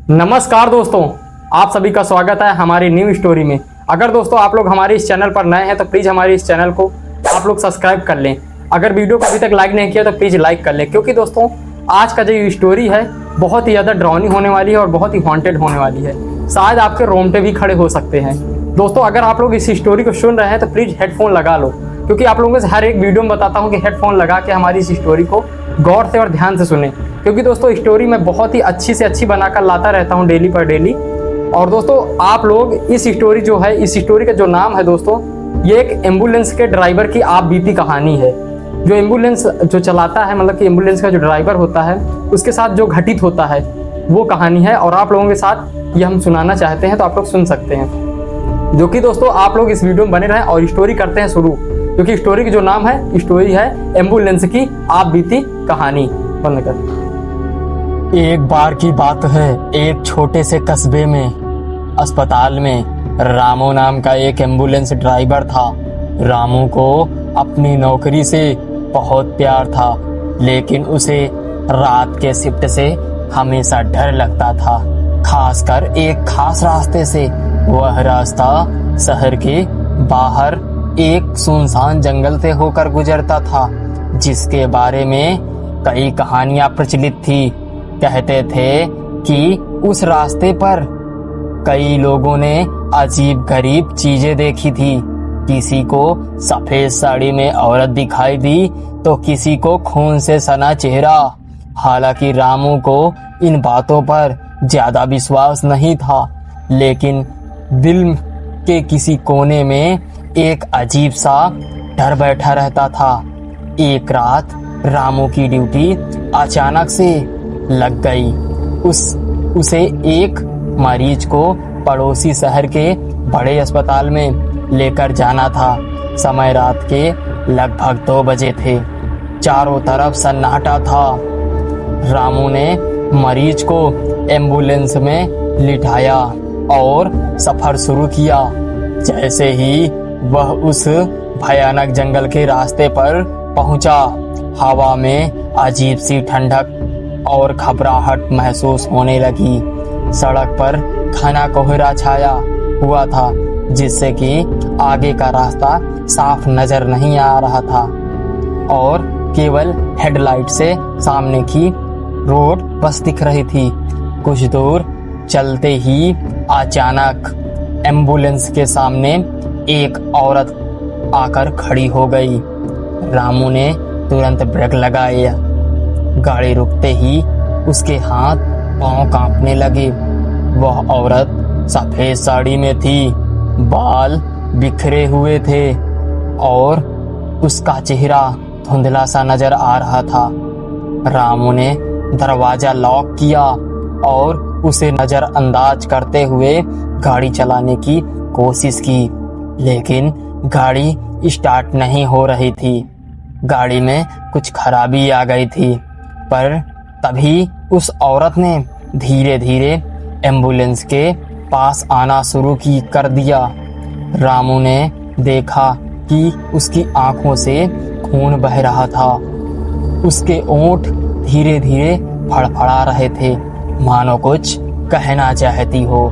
नमस्कार दोस्तों, आप सभी का स्वागत है हमारी न्यू स्टोरी में। अगर दोस्तों आप लोग हमारे इस चैनल पर नए हैं तो प्लीज़ हमारे इस चैनल को आप लोग सब्सक्राइब कर लें। अगर वीडियो को अभी तक लाइक नहीं किया तो प्लीज़ लाइक कर लें, क्योंकि दोस्तों आज का जो स्टोरी है बहुत ही ज़्यादा डरावनी होने वाली है और बहुत ही हॉन्टेड होने वाली है। शायद आपके रोंगटे भी खड़े हो सकते हैं। दोस्तों अगर आप लोग इस स्टोरी को सुन रहे हैं तो प्लीज़ हेडफोन लगा लो, क्योंकि आप लोगों से हर एक वीडियो में बताता हूँ कि हेडफोन लगा के हमारी इस स्टोरी को गौर से और ध्यान से सुने, क्योंकि दोस्तों स्टोरी मैं बहुत ही अच्छी से अच्छी बनाकर लाता रहता हूँ डेली पर डेली। और दोस्तों आप लोग इस स्टोरी जो है, इस स्टोरी का जो नाम है दोस्तों, ये एक एम्बुलेंस के ड्राइवर की आप बीती कहानी है। जो एम्बुलेंस जो चलाता है, मतलब कि एम्बुलेंस का जो ड्राइवर होता है उसके साथ जो घटित होता है वो कहानी है, और आप लोगों के साथ ये हम सुनाना चाहते हैं तो आप लोग सुन सकते हैं। जो कि दोस्तों आप लोग इस वीडियो में बने रहें और स्टोरी करते हैं शुरू, क्योंकि स्टोरी की जो नाम है, स्टोरी है एम्बुलेंस की आप बीती कहानी। बंद कर। एक बार की बात है, एक छोटे से कस्बे में अस्पताल में रामू नाम का एक एम्बुलेंस ड्राइवर था। रामू को अपनी नौकरी से बहुत प्यार था, लेकिन उसे रात के शिफ्ट से हमेशा डर लगता था, खासकर एक खास रास्ते से। वह रास्ता शहर के बाहर एक सुनसान जंगल से होकर गुजरता था, जिसके बारे में कई कहानियां प्रचलित थी। कहते थे कि उस रास्ते पर कई लोगों ने अजीब गरीब चीजें देखी थी। किसी को सफेद साड़ी में औरत दिखाई दी तो किसी को खून से सना चेहरा। हालांकि रामू को इन बातों पर ज्यादा विश्वास नहीं था, लेकिन दिल के किसी कोने में एक अजीब सा डर बैठा रहता था। एक रात रामू की ड्यूटी अचानक से लग गई। उसे एक मरीज को पड़ोसी शहर के बड़े अस्पताल में लेकर जाना था। समय रात के लगभग 2 बजे थे। चारों तरफ सन्नाटा था। रामू ने मरीज को एम्बुलेंस में लिटाया और सफर शुरू किया। जैसे ही वह उस भयानक जंगल के रास्ते पर पहुंचा, हवा में अजीब सी ठंडक और घबराहट महसूस होने लगी। सड़क पर घना कोहरा छाया हुआ था, जिससे कि आगे का रास्ता साफ नजर नहीं आ रहा था और केवल हेडलाइट से सामने की रोड बस दिख रही थी। कुछ दूर चलते ही अचानक एम्बुलेंस के सामने एक औरत आकर खड़ी हो गई। रामू ने तुरंत ब्रेक लगाया। गाड़ी रुकते ही उसके हाथ पांव कांपने लगे। वह औरत सफेद साड़ी में थी, बाल बिखरे हुए थे और उसका चेहरा धुंधला सा नजर आ रहा था। रामू ने दरवाजा लॉक किया और उसे नजरअंदाज करते हुए गाड़ी चलाने की कोशिश की, लेकिन गाड़ी स्टार्ट नहीं हो रही थी। गाड़ी में कुछ खराबी आ गई थी। पर तभी उस औरत ने धीरे धीरे एम्बुलेंस के पास आना शुरू कर दिया। रामू ने देखा कि उसकी आंखों से खून बह रहा था। उसके होंठ धीरे धीरे फड़फड़ा रहे थे, मानो कुछ कहना चाहती हो।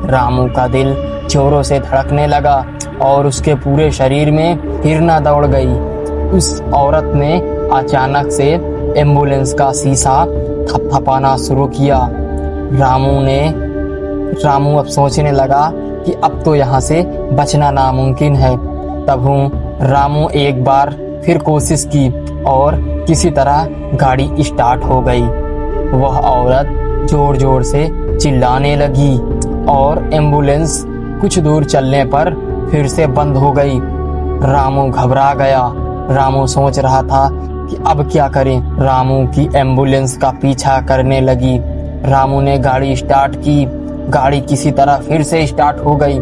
रामू का दिल जोरों से धड़कने लगा और उसके पूरे शरीर में हिरना दौड़ गई। उस औरत ने अचानक से एम्बुलेंस का शीशा थपथपाना शुरू किया। रामू अब सोचने लगा कि अब तो यहाँ से बचना नामुमकिन है। तब रामू एक बार फिर कोशिश की और किसी तरह गाड़ी स्टार्ट हो गई। वह औरत जोर जोर से चिल्लाने लगी और एम्बुलेंस कुछ दूर चलने पर फिर से बंद हो गई। रामू घबरा गया। रामू सोच रहा था कि अब क्या करें। रामू की एम्बुलेंस का पीछा करने लगी। रामू ने गाड़ी स्टार्ट की। गाड़ी किसी तरह फिर से स्टार्ट हो गई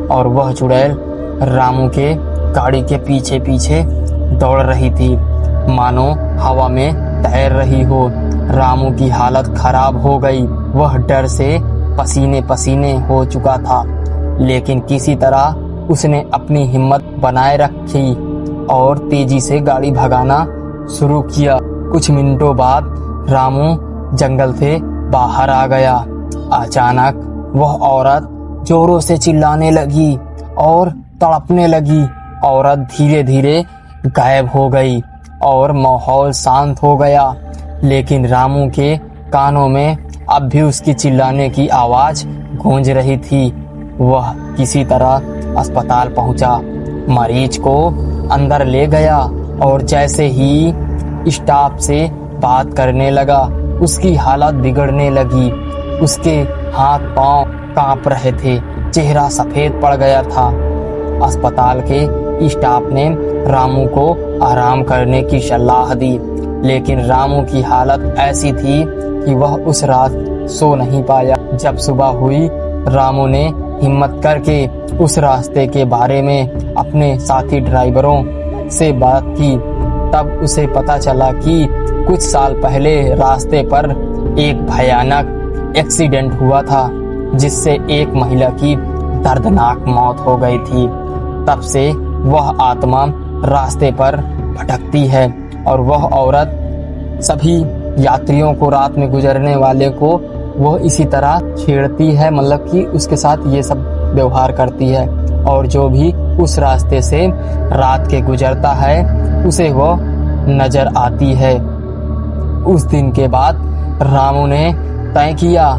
और वह चुड़ैल रामू के गाड़ी के पीछे पीछे दौड़ रही थी, मानो हवा में तैर रही हो। रामू की हालत खराब हो गई। वह डर से पसीने पसीने हो चुका था, लेकिन किसी तरह उसने अपनी हिम्मत बनाए रखी और तेजी से गाड़ी भगाना शुरू किया। कुछ मिनटों बाद रामू जंगल से बाहर आ गया अचानक वह औरत जोरों से चिल्लाने लगी और तड़पने लगी। औरत धीरे धीरे गायब हो गई और माहौल शांत हो गया, लेकिन रामू के कानों में अब भी उसकी चिल्लाने की आवाज गूंज रही थी। वह किसी तरह अस्पताल पहुंचा, मरीज को अंदर ले गया और जैसे ही स्टाफ से बात करने लगा, उसकी हालत बिगड़ने लगी। उसके हाथ पांव कांप रहे थे, चेहरा सफेद पड़ गया था। अस्पताल के स्टाफ ने रामू को आराम करने की सलाह दी, लेकिन रामू की हालत ऐसी थी कि वह उस रात सो नहीं पाया। जब सुबह हुई, रामू ने हिम्मत करके उस रास्ते के बारे में अपने साथी ड्राइवरों से बात की। तब उसे पता चला कि कुछ साल पहले रास्ते पर एक भयानक एक्सीडेंट हुआ था, जिससे एक महिला की दर्दनाक मौत हो गई थी। तब से वह आत्मा रास्ते पर भटकती है और वह औरत सभी यात्रियों को, रात में गुजरने वाले को वह इसी तरह छेड़ती है, मतलब कि उसके साथ ये सब व्यवहार करती है। और जो भी उस रास्ते से रात के गुजरता है उसे वो नजर आती है। उस दिन के बाद रामू ने तय किया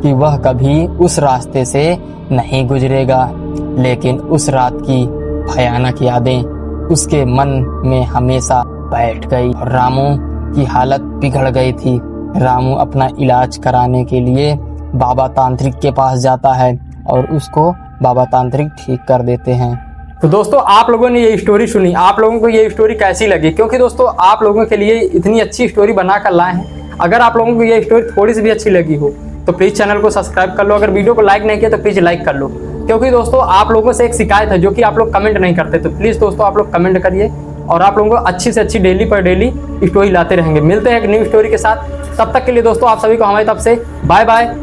कि वह कभी उस रास्ते से नहीं गुजरेगा, लेकिन उस रात की भयानक यादें उसके मन में हमेशा बैठ गई और रामू की हालत बिगड़ गई थी। रामू अपना इलाज कराने के लिए बाबा तांत्रिक के पास जाता है और उसको बाबा तांत्रिक ठीक कर देते हैं। तो दोस्तों, आप लोगों ने ये स्टोरी सुनी, आप लोगों को ये स्टोरी कैसी लगी? क्योंकि दोस्तों आप लोगों के लिए इतनी अच्छी स्टोरी बना कर लाए हैं। अगर आप लोगों को ये स्टोरी थोड़ी सी भी अच्छी लगी हो तो प्लीज़ चैनल को सब्सक्राइब कर लो। अगर वीडियो को लाइक नहीं किया तो प्लीज़ लाइक कर लो, क्योंकि दोस्तों आप लोगों से एक शिकायत है जो कि आप लोग कमेंट नहीं करते। तो प्लीज़ दोस्तों आप लोग कमेंट करिए और आप लोगों को अच्छी से अच्छी डेली पर डेली स्टोरी लाते रहेंगे। मिलते हैं एक न्यू स्टोरी के साथ, तब तक के लिए दोस्तों आप सभी को हमारी तरफ से बाय बाय।